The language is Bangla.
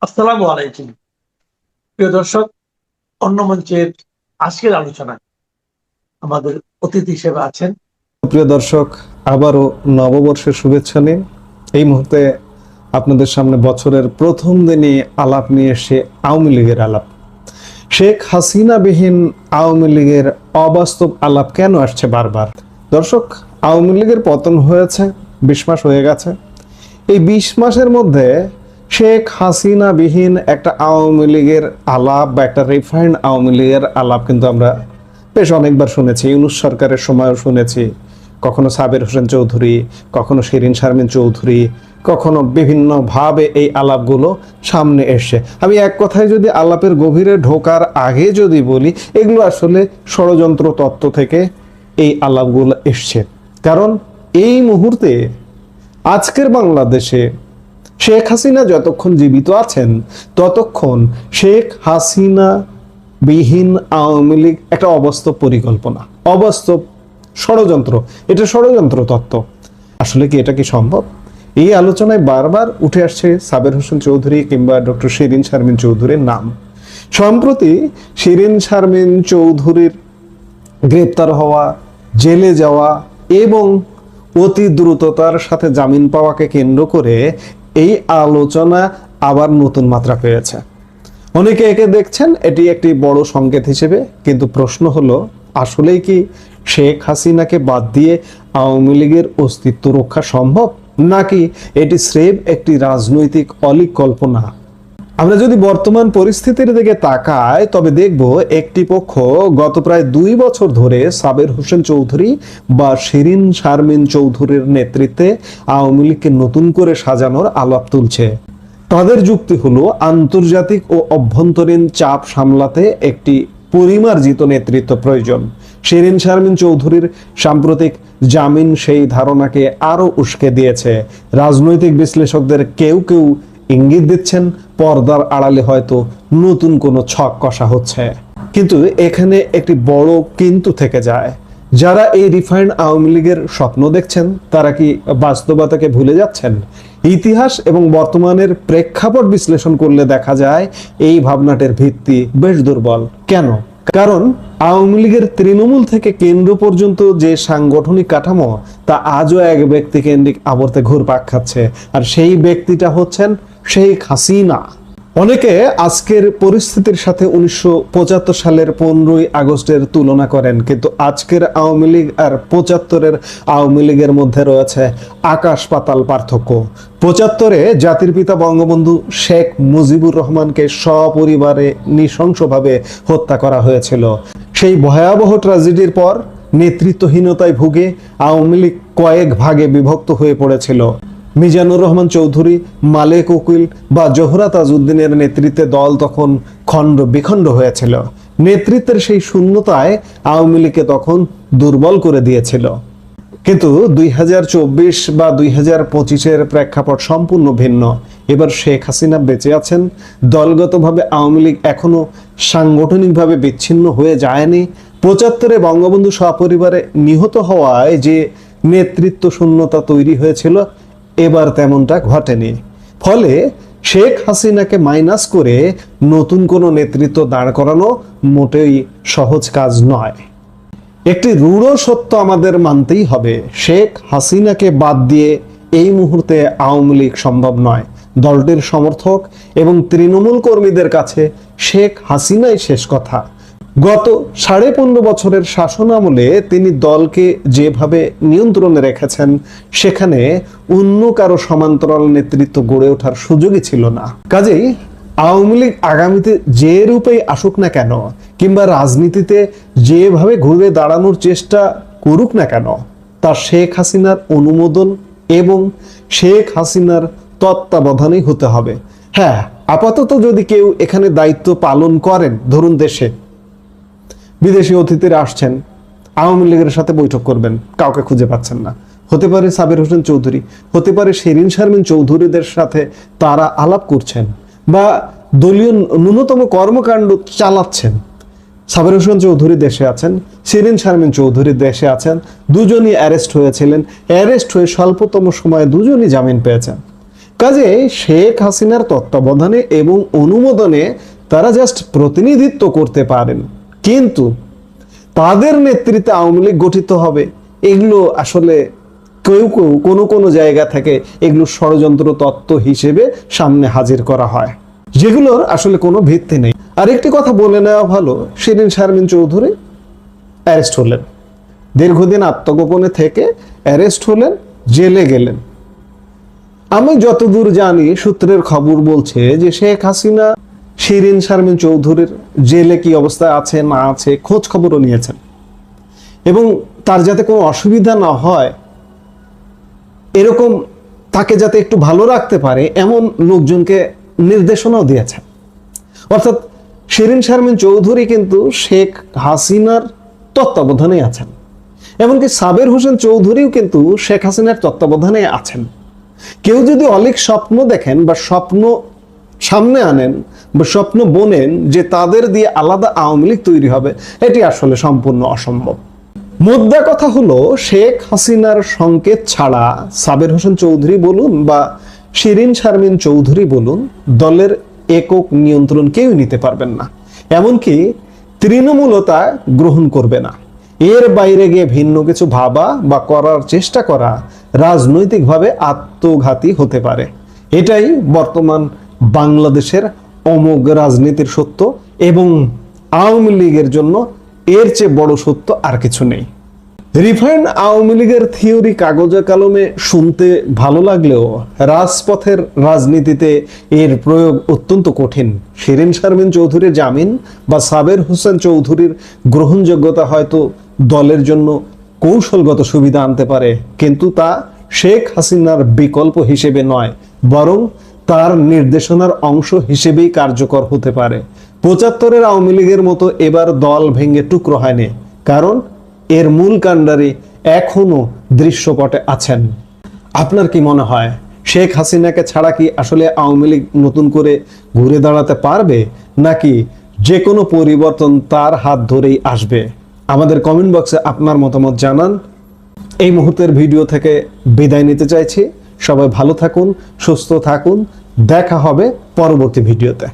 আসসালামু আলাইকুম। প্রিয় দর্শক, অন্য মঞ্চের আজকের আলোচনায় আমাদের অতিথি হিসেবে আছেন। প্রিয় দর্শক, আবারও নববর্ষের শুভেচ্ছা নিন। এই মুহূর্তে আপনাদের সামনে বছরের প্রথম দিনই আলাপ নিয়ে এসে আওয়ামী লীগের আলাপ। শেখ হাসিনা বিহীন আওয়ামী লীগের অবাস্তব আলাপ কেন আসছে বারবার? দর্শক, আওয়ামী লীগের পতন হয়েছে 20 মাস হয়ে গেছে। এই 20 মাসের মধ্যে শেখ হাসিনা বিহীন একটা আওয়ামী লীগের আলাপ বা একটা রিফাইন্ড আওয়ামী লীগের আলাপ কিন্তু আমরা বেশ অনেকবার শুনেছি। ইউনূস সরকারের সময়ও শুনেছি, কখনো সাবের হোসেন চৌধুরী, কখনো শিরিন শারমিন চৌধুরী, কখনো বিভিন্নভাবে এই আলাপগুলো সামনে এসছে। আমি এক কথায় যদি আলাপের গভীরে ঢোকার আগে যদি বলি, এগুলো আসলে ষড়যন্ত্র তত্ত্ব থেকে এই আলাপগুলো এসছে। কারণ এই মুহূর্তে আজকের বাংলাদেশে শেখ হাসিনা যতক্ষণ জীবিত আছেন ততক্ষণ শেখ হাসিনা বিহীন আওয়ামী লীগ একটা অবাস্তব পরিকল্পনা, অবাস্তব ষড়যন্ত্র। এটা ষড়যন্ত্র তত্ত্ব। আসলে কি এটা কি সম্ভব? এই আলোচনায় বারবার উঠে আসছে সাবের হোসেন চৌধুরী কিংবা ডক্টর শিরিন শারমিন চৌধুরীর নাম। সম্প্রতি শিরিন শারমিন চৌধুরীর গ্রেপ্তার হওয়া, জেলে যাওয়া এবং অতি দ্রুততার সাথে জামিন পাওয়াকে কেন্দ্র করে এই আলোচনা আবার নতুন মাত্রা পেয়েছে। অনেকে একে দেখছেন এটি একটি বড় সংকেত হিসেবে, কিন্তু প্রশ্ন হলো, আসলেই কি শেখ হাসিনাকে বাদ দিয়ে আওয়ামী লীগের অস্তিত্ব রক্ষা সম্ভব, নাকি এটি স্রেফ একটি রাজনৈতিক অলীক কল্পনা? আমরা যদি বর্তমান পরিস্থিতির দিকে তাকাই তবে দেখব একটি পক্ষ গত প্রায় 2 বছর ধরে সাবের হোসেন চৌধুরী বা শিরিন শারমিন চৌধুরীর নেতৃত্বে আওয়ামী লীগকে নতুন করে সাজানোর আলাপ তুলছে। তাদের যুক্তি হলো আন্তর্জাতিক ও অভ্যন্তরীণ চাপ সামলাতে একটি পরিমার্জিত নেতৃত্ব প্রয়োজন। শিরিন শারমিন চৌধুরীর সাম্প্রতিক জামিন সেই ধারণাকে আরো উস্কে দিয়েছে। রাজনৈতিক বিশ্লেষকদের কেউ কেউ ইঙ্গিত দিচ্ছেন পর্দার আড়ালে হয়তো নতুন কোনো ছক কষা হচ্ছে। কিন্তু এখানে একটি বড় কিন্তু থেকে যায়। যারা এই রিফাইন্ড আওয়ামী লীগের স্বপ্ন দেখছেন তারা কি বাস্তবতাকে ভুলে যাচ্ছেন? ইতিহাস এবং বর্তমানের প্রেক্ষাপট বিশ্লেষণ করলে দেখা যায় এই ভাবনাটির ভিত্তি বেশ দুর্বল। কেন? কারণ আওয়ামী লীগের তৃণমূল থেকে কেন্দ্র পর্যন্ত যে সাংগঠনিক কাঠামো তা আজও এক ব্যক্তি কেন্দ্রিক আবর্তে ঘুরপাক খাচ্ছে, আর সেই ব্যক্তিটা হচ্ছেন শেখ হাসিনা। অনেকে আজকের পরিস্থিতির সাথে 1975 সালের 15ই আগস্টের তুলনা করেন, কিন্তু আজকের আওয়ামী লীগ আর 75-এর আওয়ামী লীগের মধ্যে রয়েছে আকাশ পাতাল পার্থক্য। 75-এ জাতির পিতা বঙ্গবন্ধু শেখ মুজিবুর রহমানকে সপরিবারে নৃশংসভাবে হত্যা করা হয়েছিল। সেই ভয়াবহ ট্র্যাজেডির পর নেতৃত্বহীনতায় ভুগে আওয়ামী লীগ কয়েক ভাগে বিভক্ত হয়ে পড়েছিল। মিজানুর রহমান চৌধুরী, মালেক উকিল বা জোহরা তাজউদ্দিনের নেতৃত্বে দল তখন খণ্ড বিখণ্ড হয়েছিল। নেতৃত্বের সেই শূন্যতায় আওয়ামী লীগকে তখন দুর্বল করে দিয়েছিল। কিন্তু 2024 বা 2025-এর প্রেক্ষাপট সম্পূর্ণ ভিন্ন। এবার শেখ হাসিনা বেঁচে আছেন, দলগতভাবে আওয়ামী লীগ এখনো সাংগঠনিকভাবে বিচ্ছিন্ন হয়ে যায়নি। 75-এ বঙ্গবন্ধু সপরিবারে নিহত হওয়ায় যে নেতৃত্ব শূন্যতা তৈরি হয়েছিল, এবার তেমনটা ঘটেনি। ফলে শেখ হাসিনাকে মাইনাস করে নতুন কোনো নেতৃত্ব দাঁড় করানো মোটেই সহজ কাজ নয়। একটি রূঢ় সত্য আমাদের মানতেই হবে, শেখ হাসিনাকে বাদ দিয়ে এই মুহূর্তে আওয়ামী লীগ সম্ভব নয়। দলটির সমর্থক এবং তৃণমূল কর্মীদের কাছে শেখ হাসিনাই শেষ কথা। গত 15.5 বছরের শাসন আমলে তিনি দলকে যেভাবে নিয়ন্ত্রণে রেখেছেন, সেখানে অন্য কারো সমান্তরাল নেতৃত্ব গড়ে ওঠার সুযোগই ছিল না। কাজেই আওয়ামী লীগ আগামীতে যে রূপেই আসুক না কেন, কিংবা রাজনীতিতে যেভাবে ঘুরে দাঁড়ানোর চেষ্টা করুক না কেন, তা শেখ হাসিনার অনুমোদন এবং শেখ হাসিনার তত্ত্বাবধানেই হতে হবে। হ্যাঁ, আপাতত যদি কেউ এখানে দায়িত্ব পালন করেন, ধরুন দেশে বিদেশি অতিথিরা আসছেন, আওয়ামী লীগের সাথে বৈঠক করবেন, কাউকে খুঁজে পাচ্ছেন না। হতে পারে সাবের হোসেন চৌধুরী, হতে পারে শিরিন শারমিন চৌধুরীদের সাথে তারা আলাপ করছেন বা দলীয় ন্যূনতম কর্মকাণ্ড চালাচ্ছেন। সাবের হোসেন চৌধুরী দেশে আছেন, শিরিন শারমিন চৌধুরী দেশে আছেন। দুজনই অ্যারেস্ট হয়েছিলেন, অ্যারেস্ট হয়ে স্বল্পতম সময়ে দুজনই জামিন পেয়েছেন। কাজে শেখ হাসিনার তত্ত্বাবধানে এবং অনুমোদনে তারা জাস্ট প্রতিনিধিত্ব করতে পারেন, কিন্তু তাদের নেতৃত্বে আওয়ামী লীগ গঠিত হবে, এগুলো আসলে কেউ কেউ কোনো কোনো জায়গা থেকে এগুলো ষড়যন্ত্র তত্ত্ব হিসেবে সামনে হাজির করা হয়, যেগুলোর আসলে কোনো ভিত্তি নেই। আর একটি কথা বলে নেওয়া ভালো, শিরিন শারমিন চৌধুরী অ্যারেস্ট হলেন, দীর্ঘদিন আত্মগোপনে থেকে অ্যারেস্ট হলেন, জেলে গেলেন। আমি যতদূর জানি, সূত্রের খবর বলছে যে শেখ হাসিনা শিরিন শারমিন চৌধুরীর জেলে কি অবস্থায় আছে না আছে খোঁজ খবরও নিয়েছেন, এবং তার যাতে কোনো অসুবিধা না হয় এরকম, তাকে যাতে একটু ভালো রাখতে পারে এমন লোকজনকে নির্দেশনাও দিয়েছেন। অর্থাৎ শিরিন শারমিন চৌধুরী কিন্তু শেখ হাসিনার তত্ত্বাবধানে আছেন, এমনকি সাবের হোসেন চৌধুরীও কিন্তু শেখ হাসিনার তত্ত্বাবধানে আছেন। কেউ যদি অলিক স্বপ্ন দেখেন বা স্বপ্ন সামনে আনেন বা স্বপ্ন বোনেন যে তাদের দিয়ে আলাদা আওয়ামী লীগ তৈরি হবে, এটি আসলে সম্পূর্ণ অসম্ভব। মোদ্দা কথা হলো, শেখ হাসিনার সংকেত ছাড়া সাবের হোসেন চৌধুরী বলুন বা শিরিন শারমিন চৌধুরী বলুন, দলের একক নিয়ন্ত্রণ কেউ নিতে পারবেন না, এমনকি তৃণমূলও তা গ্রহণ করবে না। এর বাইরে গিয়ে ভিন্ন কিছু ভাবা বা করার চেষ্টা করা রাজনৈতিকভাবে আত্মঘাতী হতে পারে। এটাই বর্তমান বাংলাদেশের অমোঘ রাজনীতির সত্য, এবং আওয়ামী লীগের জন্য এর চেয়ে বড় সত্য আর কিছু নেই। রিফাইন্ড আওয়ামী লীগের থিওরি কাগজে কলমে শুনতে ভালো লাগলেও রাজপথের রাজনীতিতে এর প্রয়োগ অত্যন্ত কঠিন। শিরিন শারমিন চৌধুরীর জামিন বা সাবের হোসেন চৌধুরীর গ্রহণযোগ্যতা হয়তো দলের জন্য কৌশলগত সুবিধা আনতে পারে, কিন্তু তা শেখ হাসিনার বিকল্প হিসেবে নয়, বরং তার নির্দেশনার অংশ হিসেবেই কার্যকর হতে পারে। ৭৫-এর আওয়ামী লীগের মতো এবার দল ভেঙে টুকরো হয়নি, কারণ এর মূল কাণ্ডারি এখনো দৃশ্যপটে আছেন। আপনার কি মনে হয়, শেখ হাসিনাকে ছাড়া কি আসলে আওয়ামী লীগ নতুন করে ঘুরে দাঁড়াতে পারবে, নাকি যে কোনো পরিবর্তন তার হাত ধরেই আসবে? আমাদের কমেন্ট বক্সে আপনার মতামত জানান। এই মুহূর্তের ভিডিও থেকে বিদায় নিতে চাইছি। সবাই ভালো থাকুন, সুস্থ থাকুন, দেখা হবে পরবর্তী ভিডিওতে।